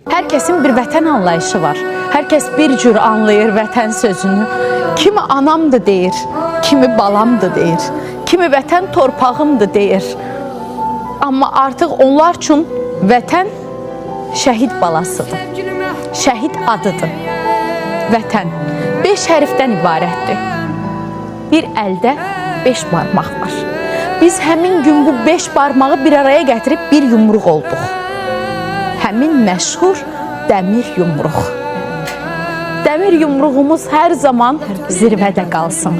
Hər kəsin bir vətən anlayışı var. Hər kəs bir cür anlayır vətən sözünü. Kimi anamdır deyir, kimi balamdır deyir, kimi vətən torpağımdır deyir. Amma artıq onlar üçün vətən şəhid balasıdır, şəhid adıdır. Vətən 5 hərfdən ibarətdir. Bir əldə 5 barmaq var. Biz həmin gün bu 5 barmağı bir araya gətirib bir yumruq olduq. Həmin məşhur dəmir yumruq. Dəmir yumruğumuz hər zaman zirvədə qalsın.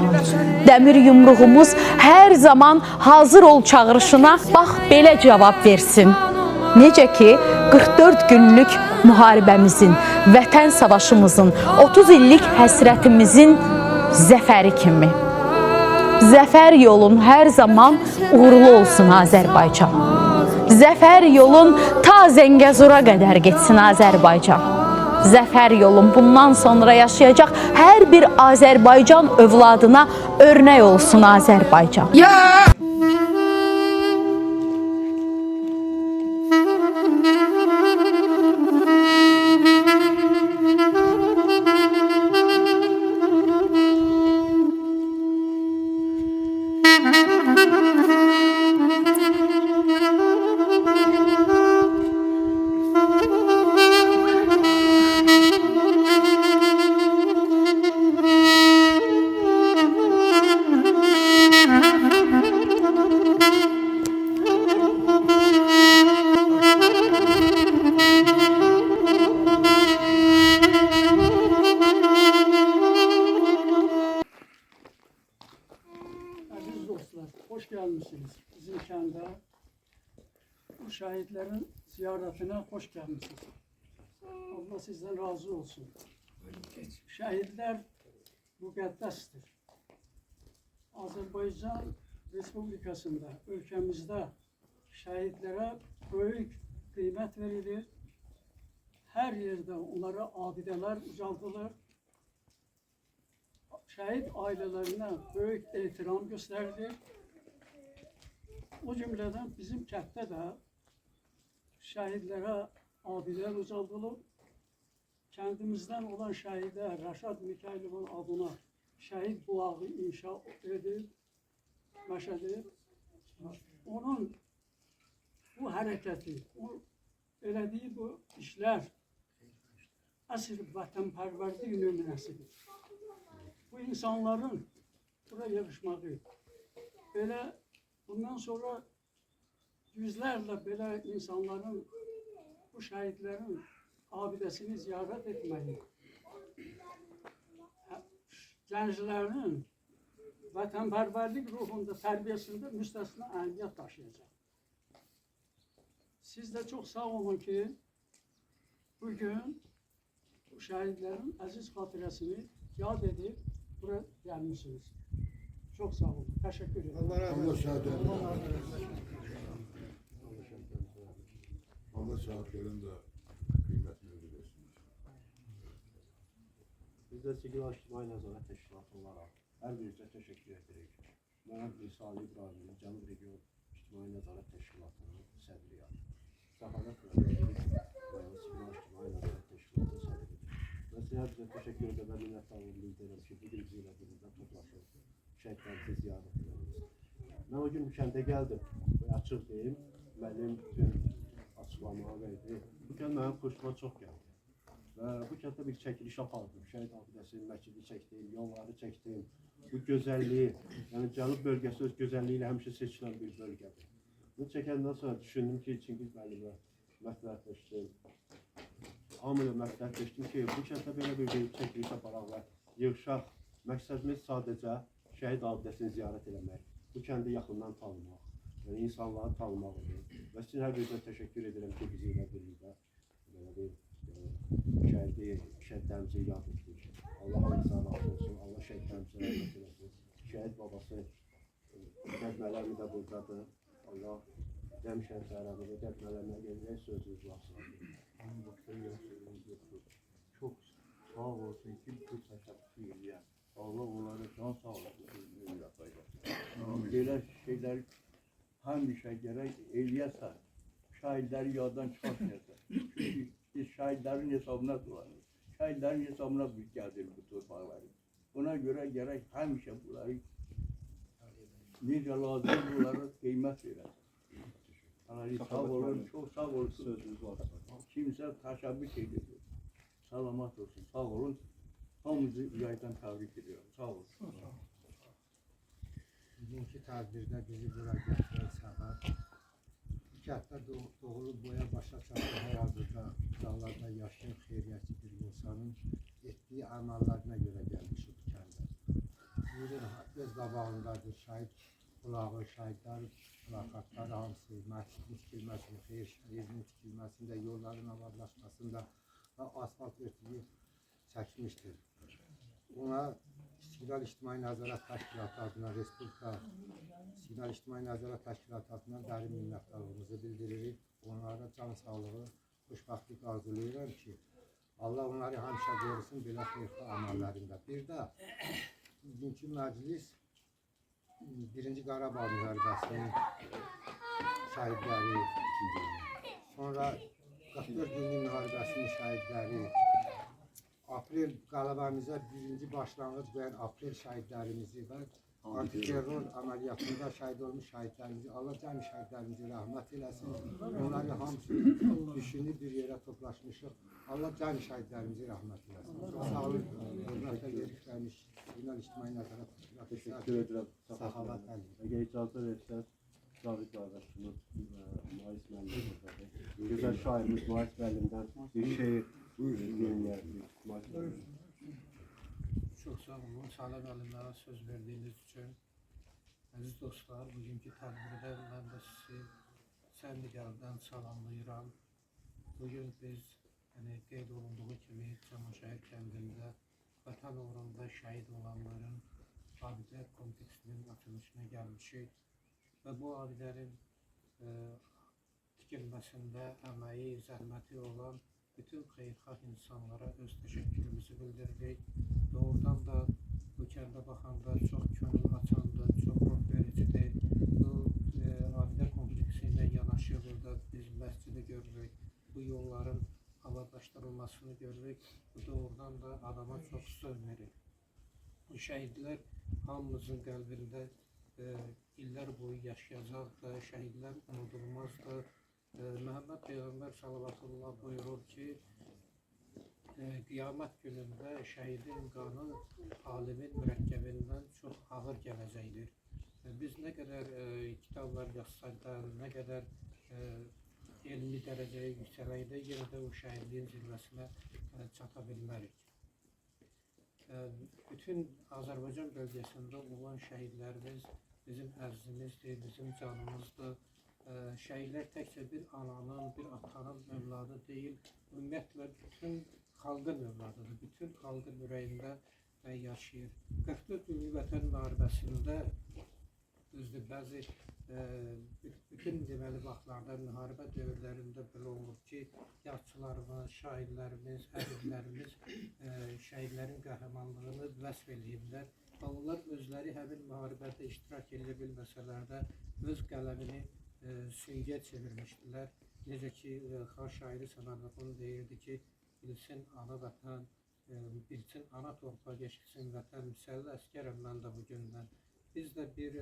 Dəmir yumruğumuz hər zaman hazır ol çağırışına bax belə cavab versin. Necə ki 44 günlük müharibəmizin, vətən savaşımızın, 30 illik həsrətimizin zəfəri kimi. Zəfər yolun hər zaman uğurlu olsun Azərbaycan. Zəfər yolun ta Zəngəzura qədər getsin Azərbaycan. Zəfər yolun bundan sonra yaşayacaq hər bir Azərbaycan övladına örnek olsun Azərbaycan. Aziz dostlar, hoş gelmişsiniz. Bizim kende bu şehitlerin ziyaretine hoş gelmişsiniz. Allah sizden razı olsun. Şehitler müqəddəsdir. Azerbaycan Respublikasında, ülkemizde şehitlere büyük kıymet verilir. Her yerde onlara abideler ucaldılır. Şehit ailelerine büyük ehtiram gösterilir. O cümleden bizim kentde de şehitlere abideler ucaldılır. Kendimizden olan şehide Raşad Mikaylov'un adına şehit bulağı inşa edilip, başladı. Onun bu hareketi, o elediği bu işler asıl vatanperverlik nümunesidir. Bu insanların buraya yarışmağı, böyle bundan sonra yüzlerle böyle insanların, bu şehitlerin abidesini ziyaret etmeyi, gençlerin vatanperverlik ruhunda, terbiyesinde müstesna ehemmiyet taşıyacak. Siz de çok sağ olun ki bugün bu şehitlerin aziz hatiresini yad edip buraya gelmişsiniz. Çok sağ olun. Teşekkür ederim. Allah razı olsun. Allah şahitlerin de kıymetini ödülesin. Biz de Sigil İctimai Nəzarət Təşkilatı olaraq hər birinizə təşəkkür edirik. Mən İsali İbrahim'in Cənub Region İctimai Nəzarət Təşkilatının sədriyəm. Səxavət Sigil İctimai Nəzarət Təşkilatının sədriyəm. Mən sizə hər bizə təşəkkür edirəm və minnətdarlığımı bildirirəm ki, bu gün bizimlə birlikdə toplaşıb şəhidlərimizi ziyarət edirsiniz. Mən o gün bu kəndə gəldim və açıq deyim, mənim bütün açıqlamağa verdi. Bu kənd mənim xoşuma çox gəldi. Və bu kənddə bir çəkiliş apardım. Şəhid abidəsinin məscidi çəkdim, yolları çəkdim. Bu gözəlliyi, yəni Cənub bölgəsi öz gözəlliyi ilə həmişə seçilən bir bölgədir. Bunu çəkəndən sonra düşündüm ki, Çingiz müəllimlə məsləhətləşdim. Hamıyla məsləhətləşdim ki, bu kənddə belə bir çəkiliş aparaq və yığışaq. Məqsədimiz sadəcə şəhid abidəsini ziyarət eləmək, bu kəndi yaxından tanımaq, yəni insanları tanımaq olur. Və sizin hər birinizə təşəkkür edirəm ki, bizi ilə birlikdə belə bir şəhidlərimizi yad etdik. Allah hamısına razı olsun, Allah şəhidlərimizə rəhmət eləsin. Şəhid babası qədmələrimi də buradadır. Allah demişəm səhərəmizə qədmələrine gəlmək sözünüz varsın. Çok sağ olsun ki bu təşəkkür edirəm. Allah onlara can sağ olsun. Belə şeylər həmişə gərək eləyəsən. Şahidləri yaddan çıxartmayasın. Çünki Biz şahitlerin hesabına kullanırız. Şahitlerin hesabına biz geldik bu torpaqları. Buna göre gerek hemşe bunları necə lazım bunlara kıymet verelim. Yani sağ olun, çok sağ olsun. Sözünüz var. Kimse teşebbüs ediyor. Salamat olsun, sağ olun. Hamımızı ürəkdən təbrik ediyorum. Sağ olun. Bugünkü tədbirdə bizi bura gətirən səbəb kənddə doğulub boya başa çatdı hal-hazırda dağlarda yaşayan xeyriyyətçi bir insanın etdiyi əməllərinə görə gəlmişik bu kəndə. Bugün öz qabağındadır şahid qulağı, şahidlər plakatları hamısı, məscidin tikilməsində, xeyir şəhərinin tikilməsində, yolların abadlaşmasında və asfalt örtüyü çəkmişdir. Ona İstiqlal İctimai Nəzarət Təşkilatı adına, Respublika İstiqlal İctimai Nəzarət Təşkilatı adına dərin minnətdarlığımızı bildiririk. Onlara can sağlığı, xoşbəxtlik arzulayıram ki, Allah onları həmişə qorusun belə xeyirli əməllərində. Bir də bugünkü məclis 1-ci Qarabağ müharibəsinin şəhidləri, sonra 44 günlük müharibəsinin şəhidləri, Aprel qələbəmizə birinci başlanğıc qoyan Aprel şəhidlərimizi və antiterror əməliyyatında şəhid olmuş şəhidlərimizi, Allah cəmi şəhidlərimizi rəhmət eləsin. Onları hamısı düşünü bir yerə toplaşmışıq. Allah cəmi şəhidlərimizi rəhmət eləsin. Sağ olun, hörmətlə verilmiş İstiqlal İctimai Nəzarət Təşkilatı. Teşekkür ederim. Səxavət Əliyev. Eğer icazə versəz, Cavid qardaşımız, Mahis müəllim buradadır. Gözəl şairimiz Mahis müəllimdən bir şeir dinləyərik. Mahis müəllim. Çok sağ olun. Salih müəllimlərə söz verdiğiniz için. Aziz dostlar, bugünkü tədbirdə mən də sizi səmimi qəlbdən salamlayıram. Bugün biz qeyd olunduğu kimi Camaşəhər kəndində vətən uğrunda şəhid olanların abidələr kompleksinin açılışına gəlmişik və bu abidələrin tikilməsində əməyi, zəhməti olan bütün xeyirxah insanlara öz təşəkkürümüzü bildiririk. Doğrudan da bu kəndə baxanda çox könül açandır, çox ruh vericidir. Bu abidə kompleksi ilə yanaşı burada biz məscidi görürük, bu yolların abadlaşdırılmasını görürük. Bu doğrudan da adama çox söz verir. Bu şəhidlər hamımızın qəlbində illər boyu yaşayacaqdır, şəhidlər unudulmazdır. Məhəmməd Peyğəmbər sallallahu buyurur ki, qiyamət günündə şəhidin qanı alimin mürəkkəbindən çox ağır gələcəkdir. Biz nə qədər kitablar yazsaq da, nə qədər elmi dərəcəyə yüksələk də, yenə də o şəhidliyin zirvəsinə çata bilmərik. Bütün Azərbaycan bölgəsində olan şəhidlərimiz bizim əzizimizdir, bizim canımızdır. Şəhidlər təkcə bir ananın, bir atanın övladı deyil, ümumiyyətlə bütün xalqın övladıdır, bütün xalqın ürəyində yaşayır. 44 günlük vətən müharibəsində düzdür, bəzi bütün deməli vaxtlarda, müharibə dövrlərində belə olur ki, yadçılarımız, şairlərimiz, ədiblərimiz şəhidlərin qəhrəmanlığını vəsf ediblər. Onlar özləri həmin müharibədə iştirak edə bilməsələr də öz qələmini süngə çevirmişdilər. Necə ki, xalq şairi Səməd deyirdi ki, bilsin ana vətən, bilsin ana torpaq, eşitsin vətən, müsəlli əskərəm mən də bu gündən. Biz də bir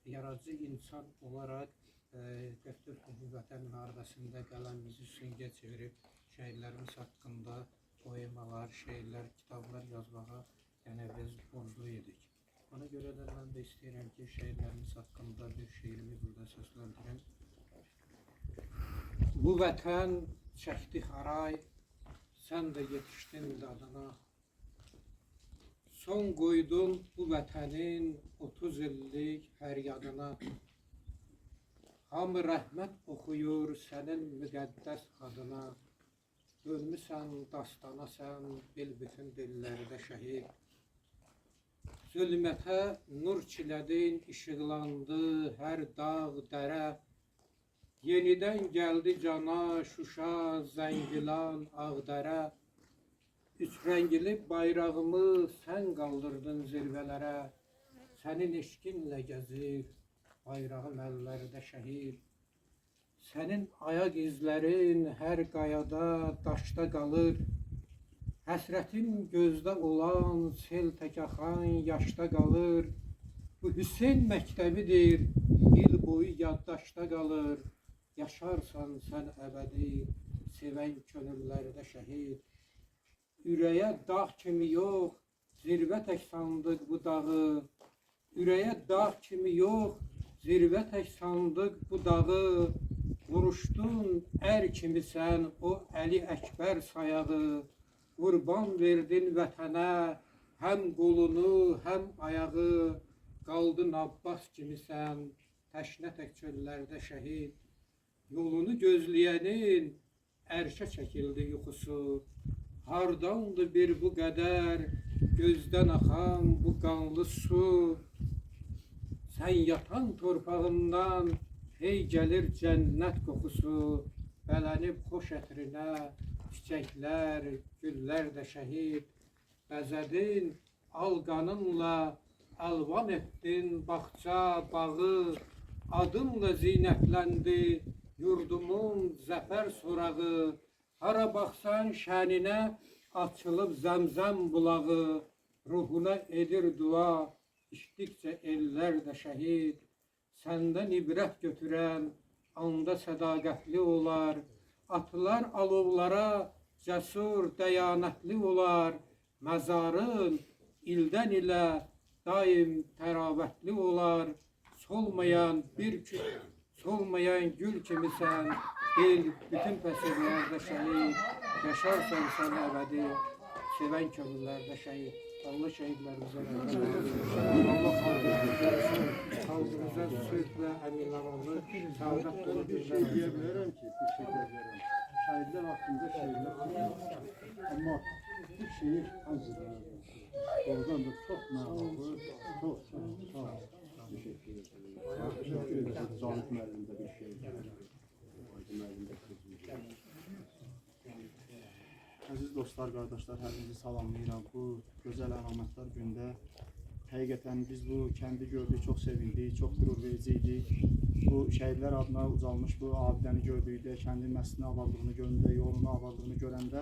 yaradıcı insan olaraq 44 günlük vətən müharibəsində qələmimizi süngə çevirib şəhidlərimiz haqqında poemalar, şeirlər, kitablar yazmağa biz borclu idik. Ona görə də mən də istəyirəm ki, şəhidlərimiz haqqında bir şeirimi burada səsləndirim. Bu vətən çəkdi haray, sən də yetişdin dadına. Son qoydun bu vətənin 30 illik hər yadına. Hamı rəhmət oxuyur sənin müqəddəs adına. Ölmüsən, dastana sən, bil bütün dillərdə şəhid. Zülmətə nur çilədin, işıqlandı hər dağ, dərə. Yenidən gəldi cana, Şuşa, Zəngilan, Ağdərə. Üç rəngli bayrağımı sən qaldırdın zirvələrə. Sənin eşqinlə gəzir bayrağım əllərdə şəhid. Sənin ayaq izlərin hər qayada, daşda qalır. Həsrətin gözdə olan sel tək axan yaşda qalır. Bu Hüseyn məktəbidir, il boyu yaddaşda qalır. Yaşarsan sən əbədi, sevən könüllərdə şəhid. Ürəyə dağ kimi yox, zirvə tək sandıq bu dağı. Ürəyə dağ kimi yox, zirvə tək sandıq bu dağı. Vuruşdun ər kimi sən o Əli Əkbər sayağı. Qurban verdin vətənə, həm qolunu, həm ayağı. Qaldın Abbas kimi sən, təşnə tək çöllərdə şəhid. Yolunu gözləyənin ərşə çəkildi yuxusu. Hardandı bir bu qədər, gözdən axan bu qanlı su. Sən yatan torpağından hey gəlir cənnət qoxusu. Bələnib xoş ətrinə, çiçəklər, güllər də şəhid. Bəzədin alqanınla, alvan etdin bağça, bağı. Adınla zinətləndi yurdumun zəfər sorağı. Hara baxsan şəninə açılıb zəmzəm bulağı. Ruhuna edir dua, içdikcə ellər də şəhid. Səndən ibrət götürən anda sədaqətli olar. Atılar alovlara, cəsur, dəyanətli olar. Məzarın ildən ilə daim təravətli olar. Solmayan gül kimisən, bil bütün pəsirlərdə şəhid. Yaşarsan sən əbədi, sevən könüllərdə şəhid. Allah şəhidlərimizə Allah xalqımıza sülh və əminləmanlı səadət dolu Bir şey deyə bilərəm ki, bir şey deyə bilərəm. Şəhidlər haqqında şəhidlər amma bir şeyi hazırlayır. Oradan da çox mənalı, çox sağ ol. Teşekkür ederim. Cavit müəllimdə bir şey. Aydın müəllimdə bir Əziz dostlar, qardaşlar, hərinizi salamlayıram. Bu gözəl əlamətlər gündə həqiqətən biz bu kəndi gördük, çox sevindik, çox qürur verici idi. Bu şəhidlər adına ucalmış bu abidəni gördükdə, kəndin məscidini abadlığını görəndə, yolunu abadlığını görəndə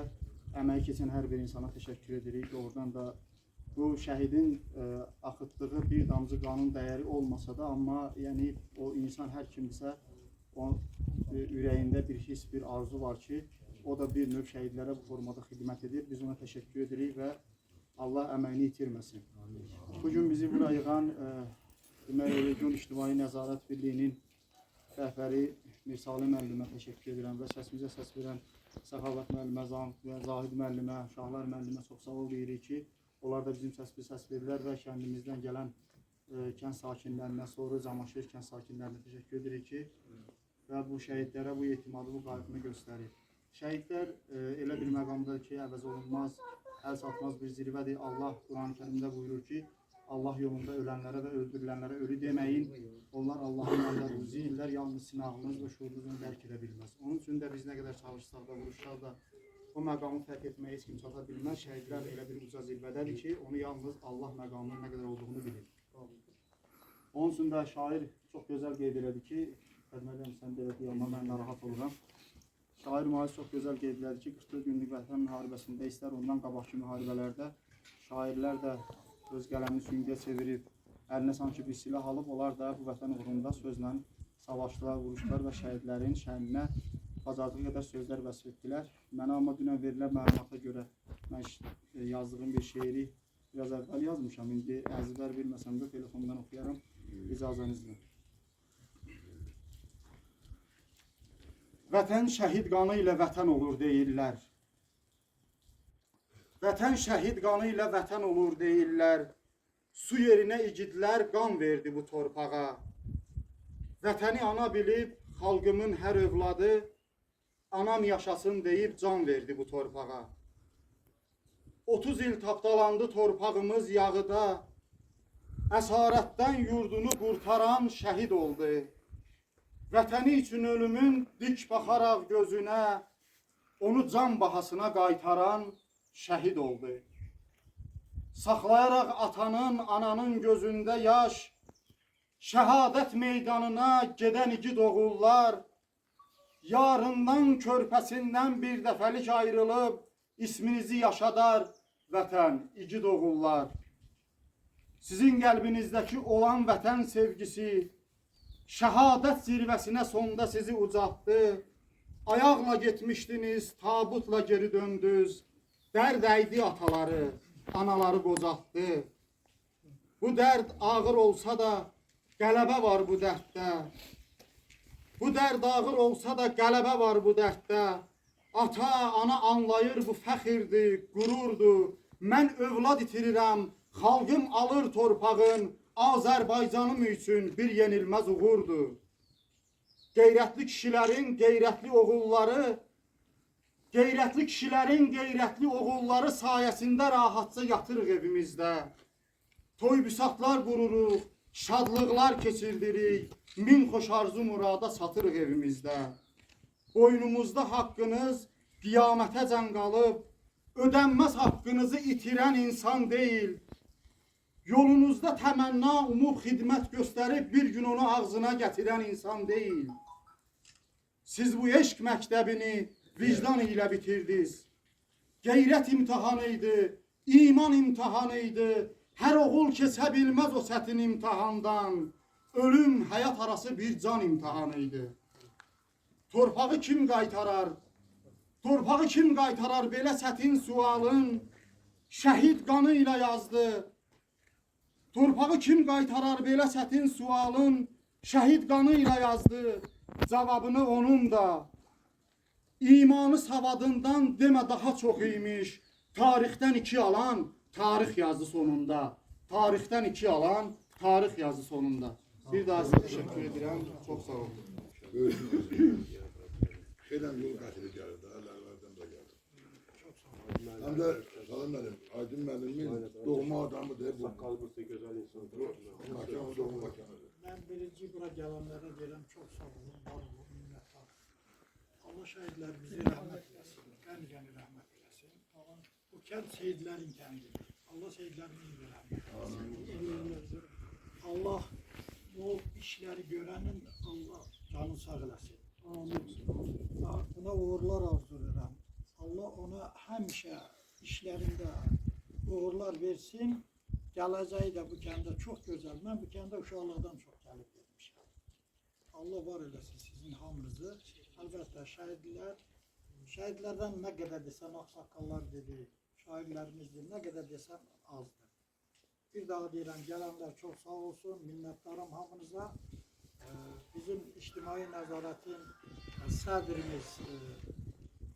əməyi keçən hər bir insana təşəkkür edirik. Oradan da bu şəhidin axıtdığı bir damcı qanın dəyəri olmasa da, amma yəni o insan hər kimdirsə, o ürəyində bir his, bir arzu var ki, o da bir növ şəhidlərə bu formada xidmət edir. Biz ona təşəkkür edirik və Allah əməyini itirməsin. Bugün bizi bura yığan Region İctimai Nəzarət Birliyinin rəhbəri Mirsali müəllimə təşəkkür edirəm və səsimizə səs verən Səxavət müəllimə, Zahid müəllimə, Şahlar müəllimə çox sağ ol deyirik ki, onlar da bizim səsimizə səs verirlər və kəndimizdən gələn kənd sakinlərinə, sonra Camaşır kənd sakinlərinə təşəkkür edirik ki, və bu şəhidlərə bu etimadı, bu qayğını göstərir. Şəhidlər elə bir məqamdır ki, əvəz olunmaz, əl satmaz bir zirvədir. Allah Quran-ı Kərimdə buyurur ki, Allah yolunda ölənlərə və öldürülənlərə ölü deməyin. Onlar Allahın yanında ruziyirlər, yalnız sinağınız və şuurunuzun dərk edə bilməz. Onun üçün də biz nə qədər çalışsaq da, vuruşsaq da o məqamı fərq etməyə heç kim çata bilməz. Şəhidlər elə bir uca zirvədədir ki, onu yalnız Allah məqamının nə qədər olduğunu bilir. Onun üçün də şair çox gözəl qeyd elədi ki, Fədməliyəm, sən belə deyəmə, mən narahat oluram. Şair mühariz çox gözəl qeyd elədi ki, 44 günlük vətən müharibəsində, istər ondan qabaqki müharibələrdə şairlər də öz qələmini süngə çevirib, əlinə sanki bir silah alıb, onlar da bu vətən uğrunda sözlə savaşdılar, vuruşdular və şəhidlərin şəhəninə bacardığı qədər sözlər vəsf etdilər. Mənə amma dünən verilən məlumata görə mən yazdığım bir şeiri biraz əvvəl yazmışam. İndi əzbər bilməsəm də telefondan oxuyaram, icazənizlə. Vətən şəhid qanı ilə vətən olur deyirlər. Vətən şəhid qanı ilə vətən olur deyirlər. Su yerinə igidlər qan verdi bu torpağa. Vətəni ana bilib xalqımın hər övladı, anam yaşasın deyib can verdi bu torpağa. 30 il tapdalandı torpağımız yağıda. Əsarətdən yurdunu qurtaran şəhid oldu. Vətəni üçün ölümün dik baxaraq gözünə, onu can bahasına qaytaran şəhid oldu. Saxlayaraq atanın, ananın gözündə yaş, şəhadət meydanına gedən igid oğullar, yarından körpəsindən bir dəfəlik ayrılıb, isminizi yaşadar vətən, igid oğullar. Sizin qəlbinizdəki olan vətən sevgisi, şəhadət zirvəsinə sonda sizi ucaltdı. Ayaqla getmişdiniz, tabutla geri döndünüz. Dərd əydi ataları, anaları qocaltdı. Bu dərd ağır olsa da qələbə var bu dərddə. Bu dərd ağır olsa da qələbə var bu dərddə. Ata, ana anlayır bu fəxirdir, qürurdur. Mən övlad itirirəm, xalqım alır torpağın, Azərbaycanım üçün bir yenilməz uğurdur. Qeyrətli kişilərin qeyrətli oğulları, qeyrətli kişilərin qeyrətli oğulları sayəsində rahatca yatırıq evimizdə. Toy büsatlar qururuq, şadlıqlar keçirdirik, min xoş arzu murada satırıq evimizdə. Boynumuzda haqqınız qiyamətəcən qalıb, ödənməz haqqınızı itirən insan deyil. Yolunuzda təmənna umub xidmət göstərib bir gün onu ağzına gətirən insan deyil. Siz bu eşq məktəbini vicdan ilə bitirdiniz. Qeyrət imtihanıydı, iman imtihanıydı. Hər oğul keçə bilməz o çətin imtihandan. Ölüm, həyat arası bir can imtihanıydı. Torpağı kim qaytarar? Torpağı kim qaytarar belə çətin sualın? Şəhid qanı ilə yazdı. Torpağı kim qaytarar belə çətin sualın? Şəhid qanı ilə yazdı. Cavabını onun da. İmanı savadından demə daha çox imiş. Tarixdən 2 alan, tarix yazdı sonunda. Tarixdən 2 alan, tarix yazdı sonunda. Bir daha sizə təşəkkür edirəm. Çox sağ olun. Şeyden yol katili geldi, Allah'lardan da geldi. Hem de Salim benim, Aydın benim doğma adamı da bu. Saqqalımızda gözəl insan. Makamı doğma makamıdır. Ben birinci bura gelenlere diyelim çok sağ olun, var olun, minnettar. Allah şehitler bizi rahmet eylesin, gani rahmet eylesin. Bu kent şehitlerin kendidir. Allah şehitlerin rahmet eylesin. Allah bu işleri görenin Allah canı sağ eylesin. Amin. Buna uğurlar arzulayıram. Allah ona həmişə işlərində uğurlar versin. Gələcəyi də bu kəndə çox gözəl. Mən bu kəndə uşaqlardan çox gəlib getmişəm. Allah var eləsin sizin hamınızı. Əlbəttə şəhidlərdən nə qədər desəm, ağsaqqallar dedi, şairlərimizdir, nə qədər desəm azdır. Bir daha deyirəm, gələnlər çox sağ olsun, minnətdarım hamınıza. Bizim ictimai nəzarətin sədrimiz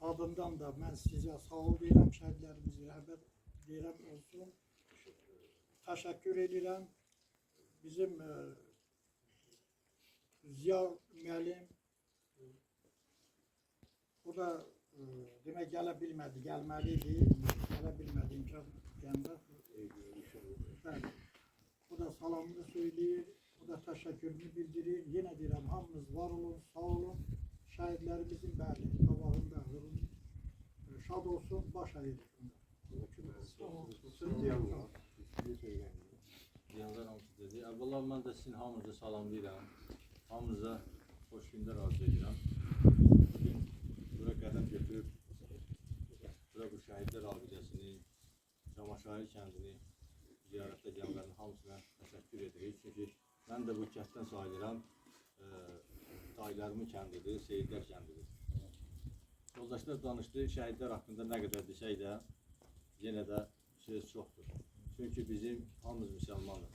adından da mən sizə sağ ol deyirəm, şəhidlərimizi rəhbət deyirəm olsun. Təşəkkür edirəm. Bizim Ziya müəllim o da demək gələ bilmədi, gəlməlidir. Gələ bilmədi imkan deyəndə. Bəli. O da salamını söyləyir. O da təşəkkürünü bildirir. Yenə deyirəm, hamınız var olun, sağ olun. Şəhidlərimizin bəli, qabağında olun. Şad olsun, baş əyilsin. Ziyanlar hamısı dedi. Əvvəla mən də sizin hamınızı salamlayıram. Hamınıza xoş günlər arzu edirəm. Bugün bura qədəm götürüb, bura bu şəhidlər abidəsini, Camaşahir kəndini ziyarətdə gələnlərin hamısına təşəkkür edirik. Çünki mən də bu kənddən sayılıram. Dayılarımın kəndidir, Seyidlər kəndidir. Yoldaşlar danışdı, şəhidlər haqqında nə qədər desək də, yenə də söz çoxdur. Çünki bizim hamımız müsəlmanıq.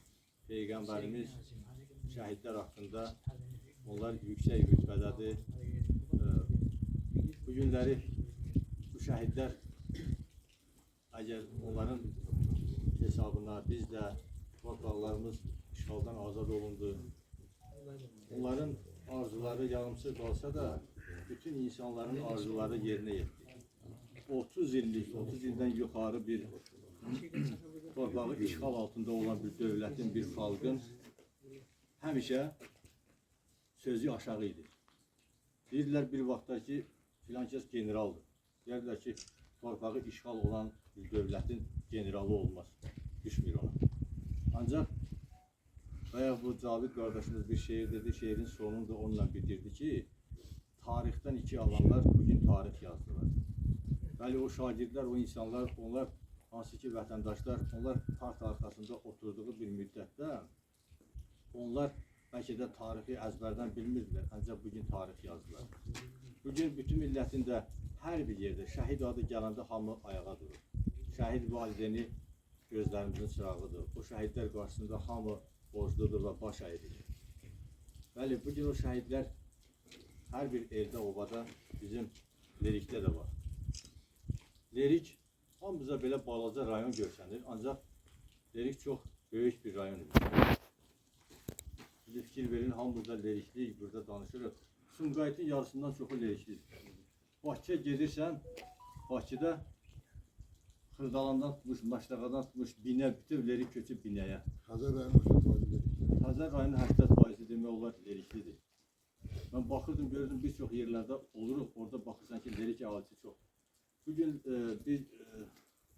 Peyğəmbərimiz şəhidlər haqqında onlar yüksək rütbədədir. Bu günləri bu şəhidlər əgər onların hesabına biz də torpaqlarımız işğaldan azad olundu. Onların arzuları yarımsız qalsa da bütün insanların arzuları yerinə yetdi. 30 illik, 30 ildən yuxarı bir torpağı işğal altında olan bir dövlətin, bir xalqın həmişə sözü aşağı idi. Deyirlər bir vaxtlar ki, filan kəs generaldır. Deyirlər ki, torpağı işğal olan bir dövlətin generalı olmaz. Düşmür ona. Ancaq bayaq bu Cavid qardaşımız bir şeir dedi, şeirin sonunu da onunla bitirdi ki, tarixdən 2 alanlar bugün tarix yazdılar. Bəli, o şagirdlər, o insanlar, onlar hansı ki vətəndaşlar, onlar taxt arxasında oturduğu bir müddətdə onlar bəlkə də tarixi əzbərdən bilmirdilər, ancaq bugün tarix yazdılar. Bugün bütün millətində hər bir yerdə şəhid adı gələndə hamı ayağa durur. Şəhid valideyni gözlərimizin çırağıdır. O şəhidlər qarşısında hamı borcludur və baş əyilir. Bəli, bugün o şəhidlər hər bir eldə, obada bizim Lerikdə də var. Lerik hamımıza belə balaca rayon görsənir, ancaq Lerik çox böyük bir rayondur. Bir fikir verin, hamımızda Leriklik, burada danışırıq. Sumqayıtın yarısından çoxu Leriklidir. Bakıya gedirsən, Bakıda Xırdalandan tutmuş, Maştağadan tutmuş, Binə, bütün Lerik köçüb Binəyə. Xəzər rayonu 80% Lerikli. Xəzər rayonun 80% demək olar Leriklidir. Mən baxırdım, gördüm bir çox yerlərdə oluruq, orada baxırsan ki, Lerik əhalisi çox. Bugün biz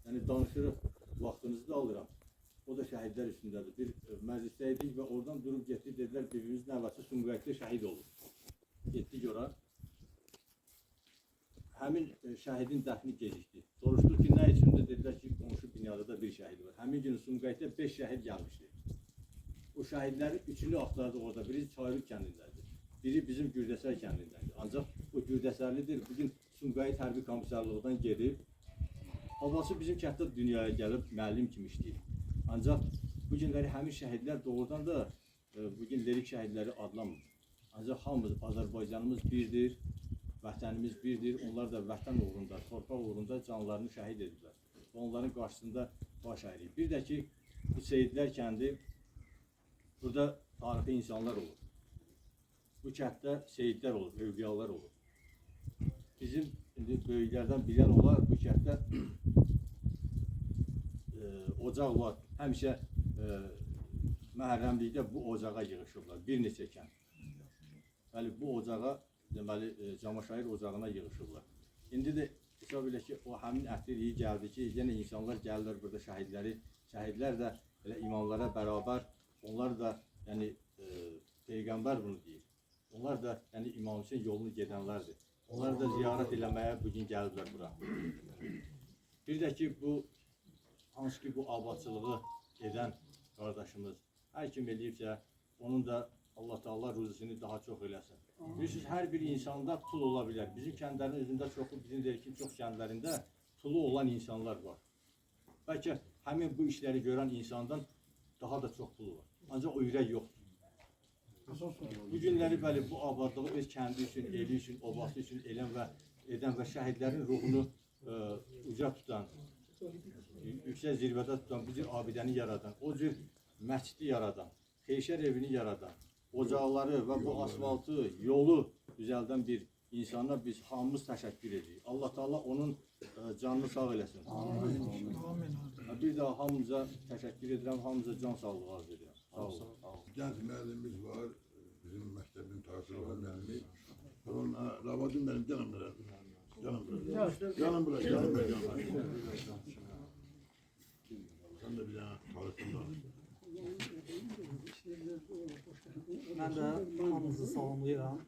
yəni danışırıq, vaxtınızı da alıram. O da şəhidlər üstündədir. Bir məclisdəydik və oradan durub getdik, dedilər, birbirimizin nəvəsi Sumqayıtda şəhid olur. Getdik ora. Həmin şəhidin dəfni gecikdi. Soruşduq ki, nə üçündə? Dedilər ki, qonşu binada da bir şəhid var. Həmin gün Sumqayıtda 5 şəhid gəlmişdi. O şəhidlərin üçünü axtardıq orada. Biri Çayrıq kəndindədir. Biri bizim Gürdəsər kəndindədir. Ancaq o Gürdəsərlidir. Bugün Sumqayıt hərbi komissarlığından gedib. Babası bizim kənddə dünyaya gəlib, müəllim kimi işləyir. Ancaq bu günləri həmin şəhidlər doğrudan da bugün Lerik şəhidləri adlanmır. Ancaq hamımız, Azərbaycanımız birdir, vətənimiz birdir. Onlar da vətən uğrunda, torpaq uğrunda canlarını şəhid ediblər. Və onların qarşısında baş əyrik. Bir də ki, bu Seyidlər kəndi, burada tarixi insanlar olur. Bu kənddə Seyidlər olur, övliyalar olur. Bizim böyüklərdən bilən olar, bu kənddə ocaq var. Həmişə Məhərrəmlikdə bu ocağa yığışıblar, bir neçə kənd. Bəli, bu ocağa, deməli, Camaşayır ocağına yığışıblar. İndi də hesab elə ki, o həmin əhdir iyi gəldi ki, yenə insanlar gəlirlər burada şəhidlər də elə imamlara bərabər, onlar da, yəni, Peyğəmbər bunu deyir. Onlar da, yəni, İmam Hüseyin yolunu gedənlərdir. Onlar da ziyarət eləməyə bugün gəliblər bura. Bir də ki, bu, hansı ki, bu abadçılığı edən qardaşımız, hər kim eləyibsə, onun da Allah Teala ruzisini daha çox eləsin. Bilirsiniz, hər bir insanda pul ola bilər. Bizim kəndlərin özündə çoxu, bizim Lerikin çox kəndlərində pulu olan insanlar var. Bəlkə həmin bu işləri görən insandan daha da çox pulu var. Ancaq o ürək yoxdur. Bu günləri bəli, bu abadlığı öz kəndi üçün, eli üçün, obası üçün edən və şəhidlərin ruhunu uca tutan, yüksək zirvədə tutan, bu cür abidəni yaradan, o cür məscidi yaradan, xeyşər evini yaradan, ocaqları və bu asfaltı, yolu düzəldən bir insana biz hamımız təşəkkür edirik. Allah Teala onun canını sağ eləsin. Bir daha hamımıza təşəkkür edirəm, hamımıza can sağlığı arz edirəm. Sağ olun. Gənc müəllimimiz var, bizim məktəbin tarixi olan müəllimi. Ravadım mənim, gəlin bura. Gəlin bura. Sən də bir dənə tarixin var. Mən də hamınızı salamlayıram.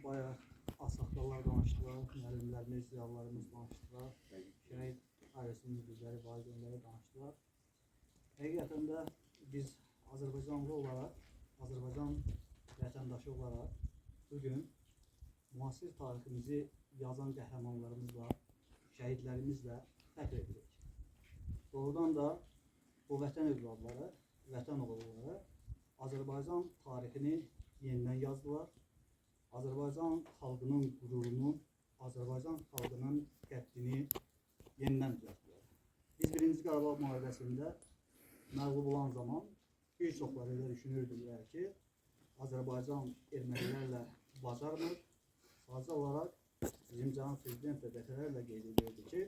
Bayaq asaqlarlar danışdılar, müəllimlərimiz, ziyalılarımız danışdılar. Şəhid ailəsinin üzvləri, valideynləri danışdılar. Həqiqətən də biz Azərbaycanlı olaraq, Azərbaycan vətəndaşı olaraq bugün müasir tariximizi yazan qəhrəmanlarımızla, şəhidlərimizlə fəxr edirik. Doğrudan da bu vətən övladları, vətən oğulları Azərbaycan tarixini yenidən yazdılar. Azərbaycan xalqının qürurunu, Azərbaycan xalqının qəddini yenidən düzəltdilər. Biz 1-ci Qarabağ müharibəsində məğlub olan zaman bir çoxları elə düşünürdülər ki, Azərbaycan ermənilərlə bacarmır. Sadəcə olaraq bizim cənab prezident də dəfələrlə qeyd edirdi ki,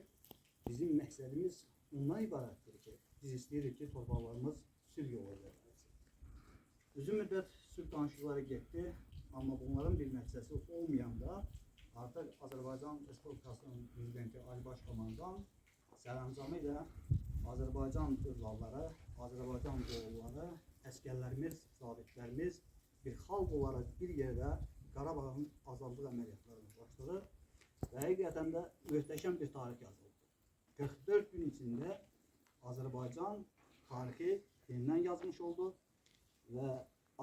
bizim məqsədimiz ondan ibarətdir ki, biz istəyirik ki, torpaqlarımız sülh yolu ilə verilsin. Uzun müddət sülh danışıqları getdi, amma bunların bir nəticəsi olmayanda artıq Azərbaycan Respublikasının prezidenti Ali Baş Komandan sərəncamı ilə Azərbaycan övladları, Azərbaycan oğulları, əskərlərimiz, zabitlərimiz bir xalq olaraq bir yerdə Qarabağın azadlıq əməliyyatlarını başladı və həqiqətən də möhtəşəm bir tarix yazıldı. 44 gün içində Azərbaycan tarixi yenidən yazmış oldu və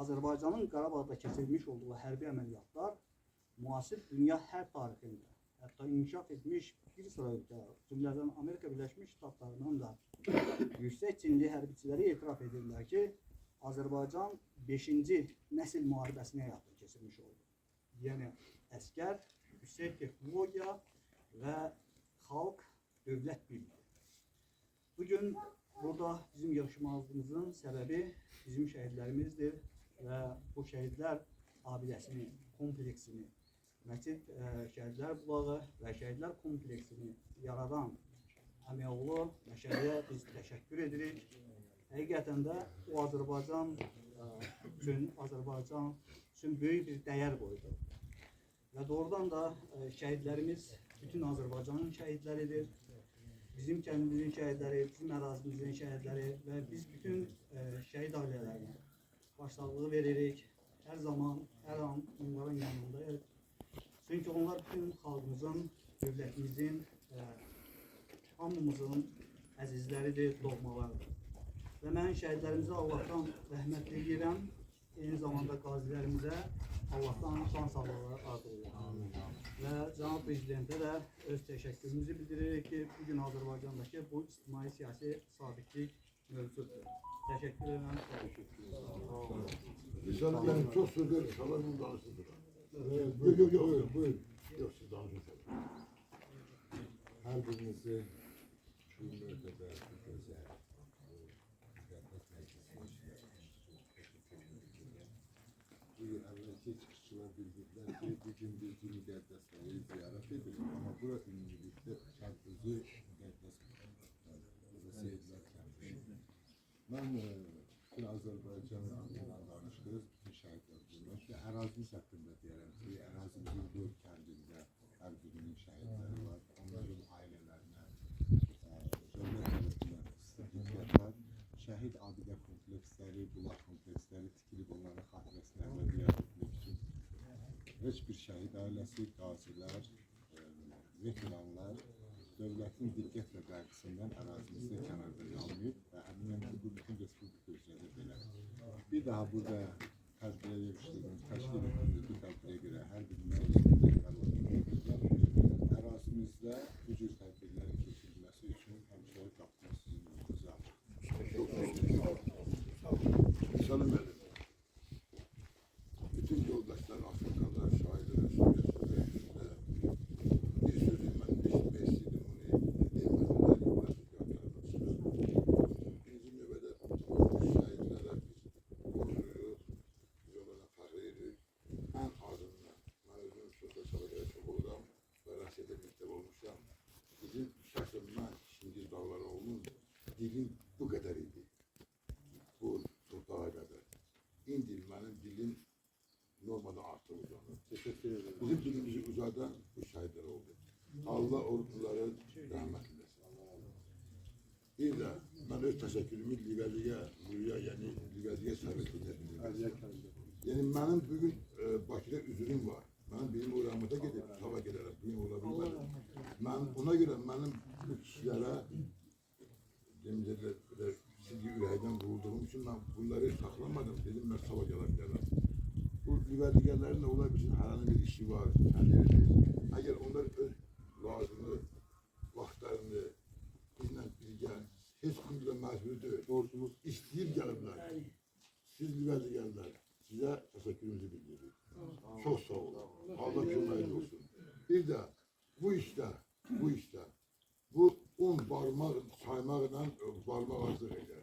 Azərbaycanın Qarabağda keçirmiş olduğu hərbi əməliyyatlar müasir dünya hərb tarixində, hətta inkişaf etmiş bir sıra ölkələr, cümlədən Amerika Birləşmiş Ştatlarının da yüksək çinli hərbiçiləri etiraf edirlər ki, Azərbaycan 5-ci nəsil müharibəsini həyata keçirmiş oldu. Yəni əskər, yüksək texnologiya və xalq dövlət birliyi. Bugün burada bizim yarışmamızın səbəbi bizim şəhidlərimizdir və bu şəhidlər abidəsini, kompleksini, Məscid Şəhidlər Bulağı və Şəhidlər kompleksini yaradan əməyoğlu Məşədiyə biz təşəkkür edirik. Həqiqətən də o Azərbaycan üçün böyük bir dəyər qoydu. Və doğrudan da şəhidlərimiz bütün Azərbaycanın şəhidləridir. Bizim kəndimizin şəhidləri, bizim ərazimizin şəhidləri və biz bütün şəhid ailələrinə başsağlığı veririk. Hər zaman, hər an onların yanındayıq. Çünki onlar bütün xalqımızın, dövlətimizin, hamımızın əzizləridir, doğmalarıdır. Və mən şəhidlərimizə Allahdan rəhmət diləyirəm. Eyni zamanda qazilərimizə Allahdan can sağlığı arzulayıram. Və Cənab Prezidentə də öz təşəkkürümüzü bildiririk ki, bugün Azərbaycandakı bu ictimai siyasi sabitlik mövcuddur. Təşəkkür edirəm. Lisanı benim çok sözler, salamın danışıdır. Yok, buyurun. Yok, siz danışın. Hər birinizi bu möhtəbər, bu gözəl, bu müqəddəs məclisin bu əvvəlki çıxışçılar bildirdilər ki, bugün biz bu müqəddəs qayayı ziyarət edirik. Amma bura ümumilikdə özü müqəddəs seyidlər kəndi. Mən bütün Azərbaycan adından danışdıq, bütün şəhidlər bunlar ki, ərazimiz haqqında deyərəm ki, ərazimizin 4 kəndində hər birinin şəhidləri var. Onların ailələrinə, dövlət tərəfindən diqqətlər, şəhid abidə kompleksləri, bulaq kompleksləri tikilib onların xatirəsinə əməliyyat etmək üçün heç bir şəhid ailəsi, qazilər, veteranlar dövlətin diqqət və qayğısından ərazimizdə kənarda qalmayıb və əminəm ki, bu bütün respublika üzrədə belədir. Bir daha burada tədbirə yığışdığımız, təşkil etdiyimiz bu tədbirə görə hər birimizə təşəkkürlər. Ərazimizdə bu cür tədbirlərin keçirilməsi üçün həmişə qapımız sizin önünüzə açıq. Lisanı benim. Bütün yoldaşlar, Afrikalılar, şairler, Suriye'de bir sözü ben eşitmek istedim onu. Bizim növbədə şəhidlərə biz qoruyuruq, biz onlara fəxr edirik. Ən azından, mən özüm sosial şəbəkədə çox oluram və rəhsiyyətə məktəb olmuşam. Bizim şəxsən mən Şingiz Dağlaroğlu'nun dilim bu qədər idi. Bu torpağa qədər. İndi mənim dilim normalde artıq uzanır. Bizim dilimizi uzadan bu şəhidlər oldu. Allah orduları rəhmət eləsin. Bir də mən öz təşəkkürümü Livəliyə, yəni Livəliyə sərvət edirəm. Yəni mənim bugün Bakıda üzrüm var. Mənim birim o rəhmətə gedib, sabah gedərəm, bugün ola bilmədim. Mən ona görə mənim bu kişilərə sizi ürəkdən vurduğum üçün mən bunları saxlamadım. Dedim, mən sabah gələ bilərəm. Bu Livəlilərin də ola bilsin, hərənin bir işi var, kəndidir. Əgər onlar öz lazımlı vaxtlarını bizlə birgə, heç kimlə məcbur deyil, borcumuz istəyib gəliblər. Siz Livəlilərlər, sizə təşəkkürümüzü bildiririk. Çox sağ olun. Allah köməyiniz olsun. Bir də bu işdə, bu 10 barmaq saymaqla barmaq azlıq edir.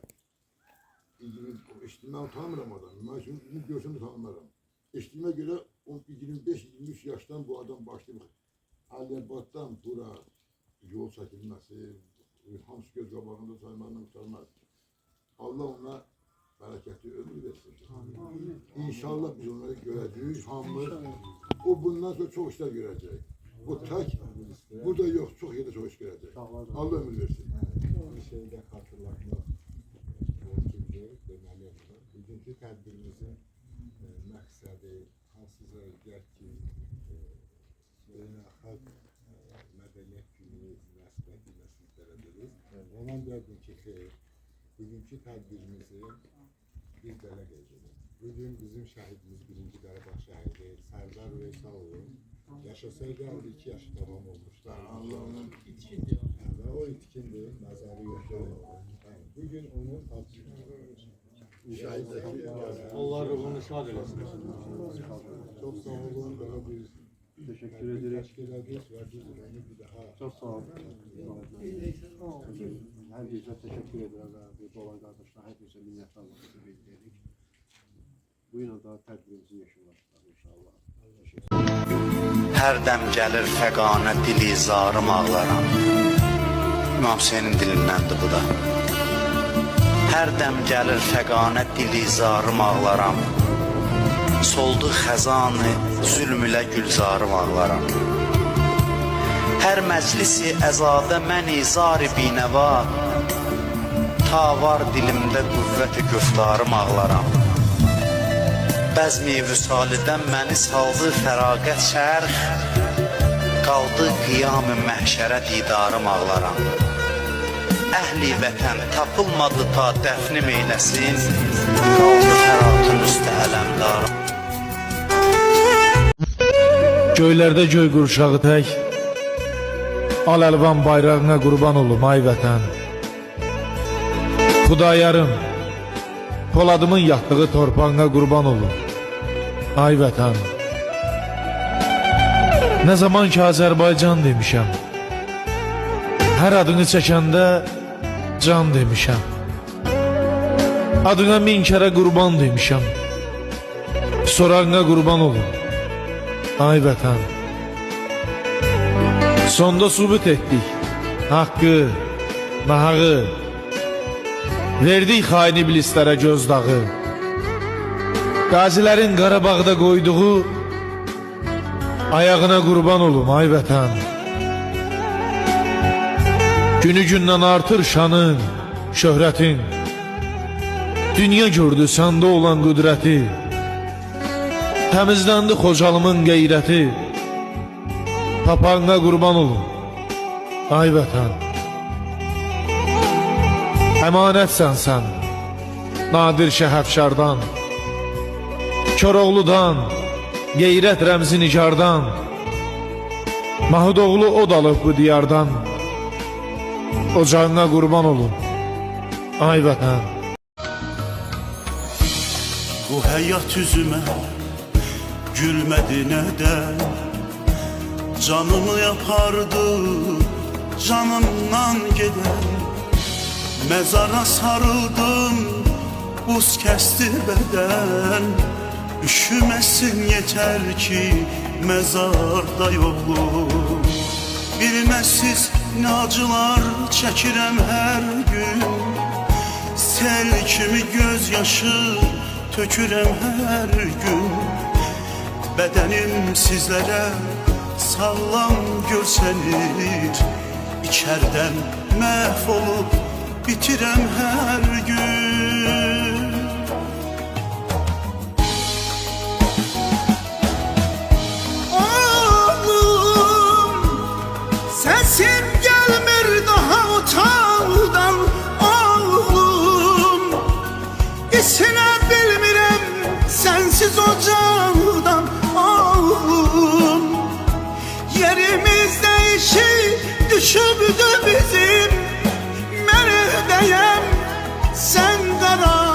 İştimdən tanımıram adam, mən şimdi görsəm də tanımaram. İştimə görə 25-23 yaşdan bu adam başlayıb. Əliyabaddan bura yol çəkilməsi, hamısı göz qabağında saymaqla tutarmaz. Allah ona bərəkətli ömür versin. İnşallah biz onları görəcəyik, hamımız. O bundan sonra çox işlər görəcək. Bu tək, burada yox, çox yerdə çox iş görəcək. Allah ömür versin. Bir şeydə xatırlatmaq borcumdur, deməliyəm. Bugünkü tədbirimizin məqsədi hansısa gəl ki, beynəlxalq mədəniyyət günü münasibətilə sizlərə deyirik. Ondan gördüm ki, xeyr, bugünkü tədbirimizi biz belə qeyd edelim. Bugün bizim şəhidimiz 1-ci Qarabağ şəhidi Sərdar Veysalovun yaşasaydı 52 yaşı tamam olmuşdu. Və o itkindir, məzarı yoxdur. Bugün onun Allah ruhunu şad eləsin. çok sağ olun, böyle bir Teşekkür ederim. teşkil edilmiş ve biz onu bir daha Çok sağ olun. Her birine teşekkür ederim abi. Dolan kardeşler hepinize minnettarlığımızı bildiririk. Bu yine daha tedbirimizi yaşamışlar inşallah. Hər dəm gəlir fəqanə dili zarım ağlaram. İmam Hüseynin dilindəndir bu da. Hər dəm gəlir fəqanə dili zarım ağlaram. Soldu xəzanı zülm ilə gülzarım ağlaram. Hər məclisi əzadə məni zar-ı binəva. Ta var dilimdə qüvvət-i güftarım ağlaram. Bəzmi vüsalidən məni saldı fəraqət şərx. Qaldı qiyam-ı məhşərə didarım ağlaram. Əhli vətən tapılmadı ta dəfnim eyləsin. Qaldı fəratın üstə ələmdarım. Göylərdə göy qurşağı tək, al-əlvan bayrağına qurban olum ay vətən. Xudayarım, Poladımın yatdığı torpağına qurban olum ay vətən. Nə zaman ki Azərbaycan demişəm, hər adını çəkəndə can demişəm. Adına min kərə qurban demişəm, sorağına qurban olum ay vətən. Sonda sübut etdik haqqı, nahağı, verdik xain iblislərə gözdağı. Qazilərin Qarabağda qoyduğu ayağına qurban olum ay vətən. Günü gündən artır şanın, şöhrətin. Dünya gördü səndə olan qüdrəti. Təmizləndi Xocalımın qeyrəti. Papağına qurban olum ay vətən. Əmanətsən sən Nadir Şəhəfşardan, Koroğludan, qeyrət rəmzi nigardan. Mahudoğlu od alıb bu diyardan. Ocağına qurban olum ay vətən. Bu həyat üzümə gülmədi nədən. Canımı yapardı canımdan gedən. Mezara sarıldım, buz kesti beden. Üşümesin yeter ki mezarda yokum. Bilmezsiz ne acılar çəkirəm her gün. Sel kimi gözyaşı tökürəm her gün. Bedenim sizlere sağlam görseniz, İçerden mahvolup bitirəm her gün. Oğlum, sesim gelmir daha otağdan. Oğlum, isine bilmirəm sensiz ocağdan. Oğlum, yerimiz değişip düşübdü bizim. Neredeyim sen karar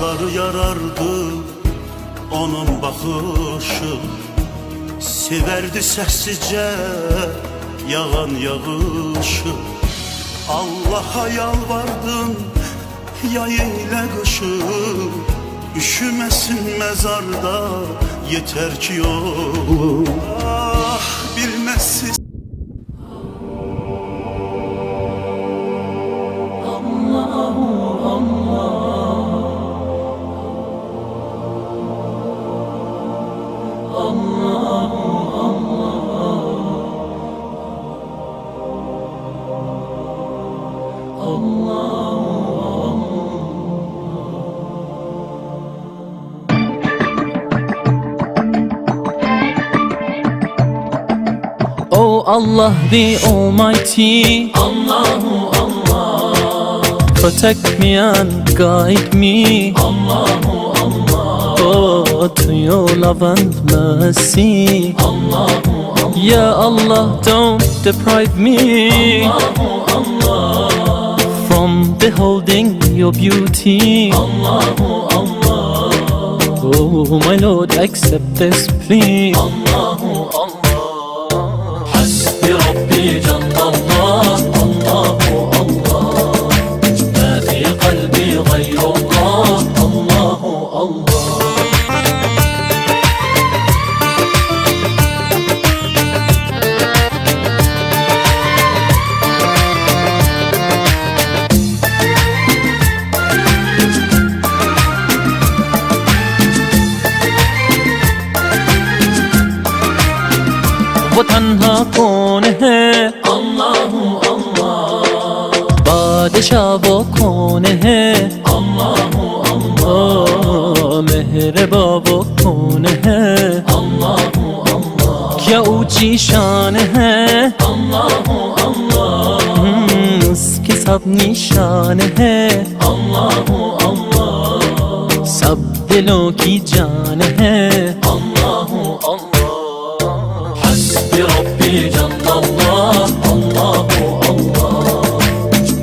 dağları yarardı onun bakışı. Severdi səssizcə yağan yağışı. Allah'a yalvardım yay ilə qışı. Üşümesin mezarda yeter ki yolu. Ah bilmezsiz. Oh Allah the Almighty, Allahu Allah, protect me and guide me, Allahu Allah, oh to your love and mercy, Allahu Allah, Ya Allah don't deprive me, Allahu Allah, from beholding your beauty, Allahu Allah, oh my Lord accept this plea, Allahu Allah. ربي جل الله الله الله ما في قلبي غير الله الله الله वो तन्हा कौन है अल्लाहु अल्लाह बादशाह वो कौन है अल्लाहु अल्लाह मेहरबा वो कौन है अल्लाहु अल्लाह क्या ऊंची शान है अल्लाहु अल्लाह उसके सब निशान है अल्लाहु अल्लाह सब दिलों की जान है अल्लाहु अल्लाह ربي جل الله الله الله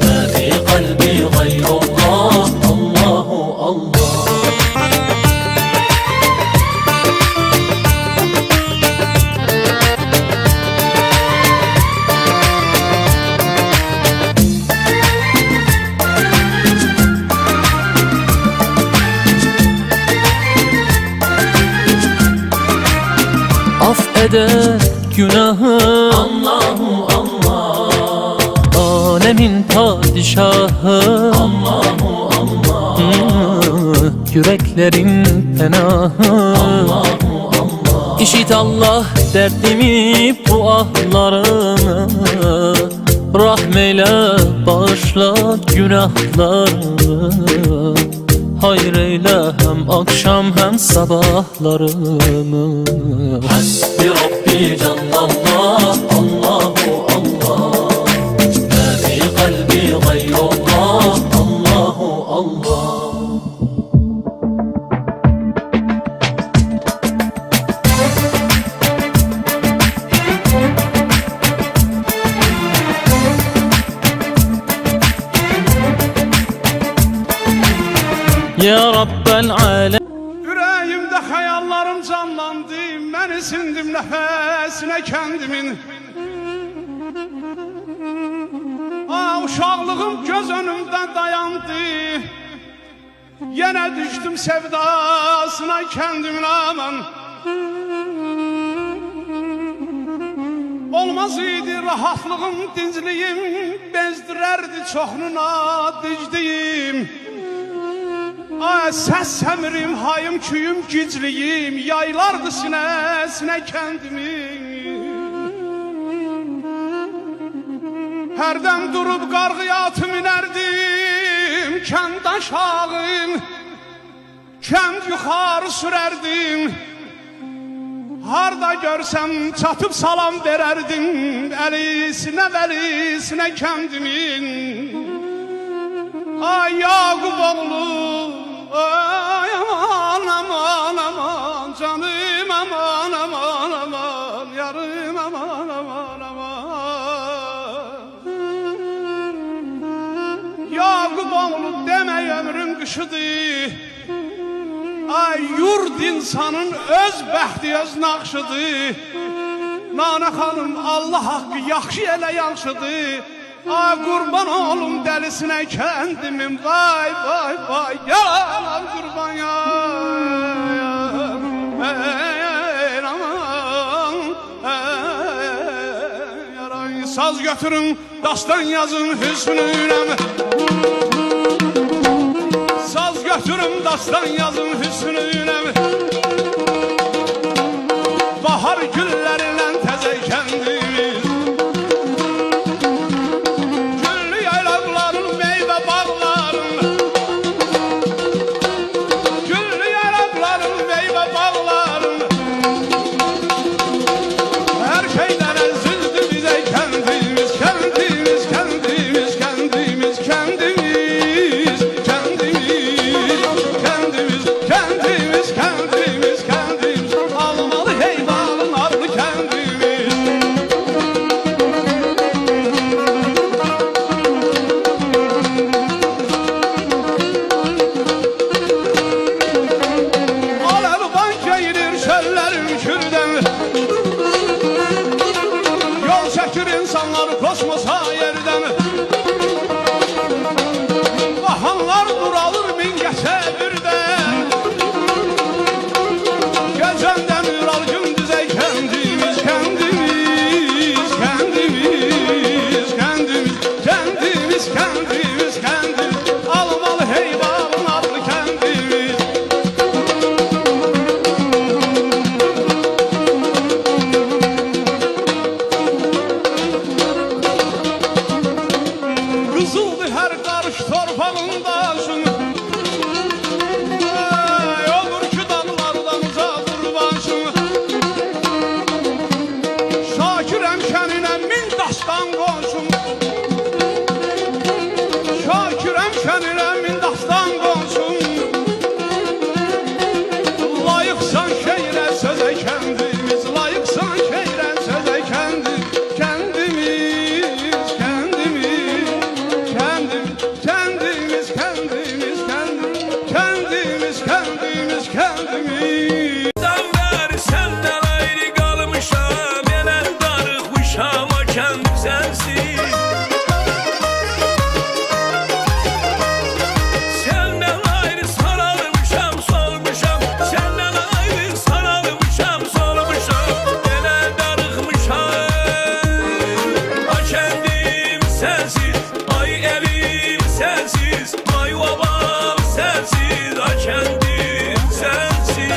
ما في قلبي غير الله الله الله affeder günahı Allahu Allah, alemin padişahı Allahu Allah, yüreklerin penahı Allahu Allah. İşit Allah derdimi bu ahlarımı, rahmeyle bağışla günahlarımı, hayır eyle hem akşam hem sabahlarımı. Hasbi Rabbi Cellallah, Allahu Allah, ma fi kalbi gayrullah, Allahu Allah. Ya Rabbel Alem. Yüreğimde hayallarım canlandı, ben isindim nefesine kendimin. Uşaqlığım göz önümden dayandı, yine düştüm sevdasına kendimin aman. Olmaz idi rahatlığım, dincliyim, bezdirerdi çoxnuna dicdiyim. Səs-səmirim, hayım, küyüm, gicliyim, yaylardı sinəsinə kəndimin. Hərdən durub qarğıya atı minərdim, kənd aşağım, kənd yuxarı sürərdim. Harda görsəm çatıb salam verərdim, əlisinə vəlisinə kəndimin. Ay Yaqub oğlu, ay aman aman aman, canım aman aman aman, yarım aman aman aman. Yaqub oğlu demək ömrün qışıdır, Ay yurd insanın öz bəxti öz naxşıdır. Nana xanım Allah haqqı yaxşı elə yaxşıdır. Ay qurban olum dəlisinə kəndimin. Vay vay vay yalan qurban ya. Saz götürün, dastan yazın hüsnüyle. Saz götürün, dastan yazın hüsnüyle. Bahar güllerle təzə kəndimiz. Güllü yaylaqların meyve bağların. Güllü yaylaqların meyve bağların. Her şeyden əzizdir bize kendimiz, kendimiz, kendimiz, kendimiz, kendimiz, kendimiz, kendimiz, kendimiz, kendimiz, kendimiz, almalı heyvanın adlı kendimiz. Alev banka gelir çöllerin kürden. Yol çəkir insanlar kosmosa yerdən. Bahanlar duralır min geçə birdən. Gecəndən ural gündüzə kendimiz, kendimiz, kendimiz, kendimiz, kendimiz, kendimiz, kendimiz, almalı heyvanın adlı kendimiz. Kızıldı her karış torpağındasın. Ay, olur ki dağlardan uzadır başın. Şakir hemşenine min dastan qoşun. Şakir hemşenine min dastan qoşun. Layıqsan şeyrə sözə kendimiz, layıqsan şeyrə sözə kendimiz, kendimiz, kendimiz, kendimiz, kendimiz, kendimiz, kendimiz, kendimiz, kendimiz. Dağlar senden ayrı kalmışam, elə darıxmışam, o kənd sensin. Senden ayrı sarılmışam, solmuşam, senden ayrı sarılmışam, solmuşam, elə darıxmışam. O kəndim sensiz, ay elim sensiz, ay babam sensiz, o kəndim sensiz.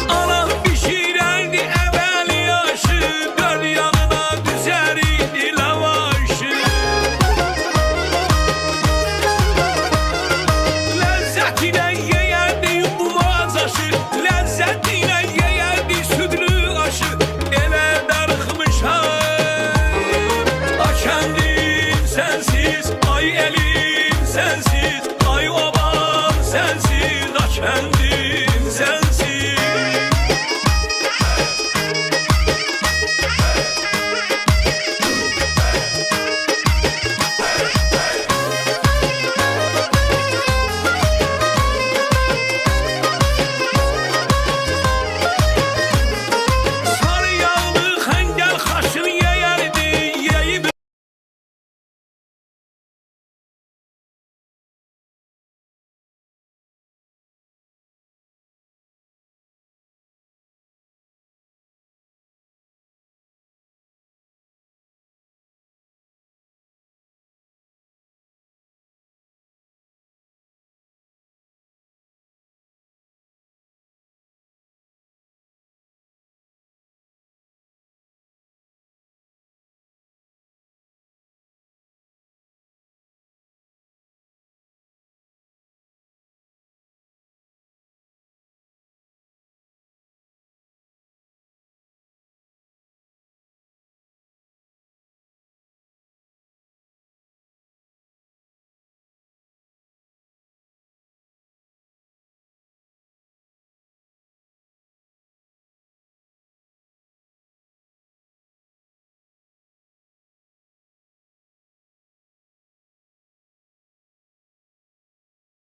Anam pişirərdi əvvəl yaşı, göl yanına düzər idi lavaşı. Ləzzətinə yeyərdi bumazaşı, ləzzətinə yeyərdi südlü aşı, elə darıxmışam. A kəndim sensiz, ay elim sensiz, ay obam sensiz, a kəndim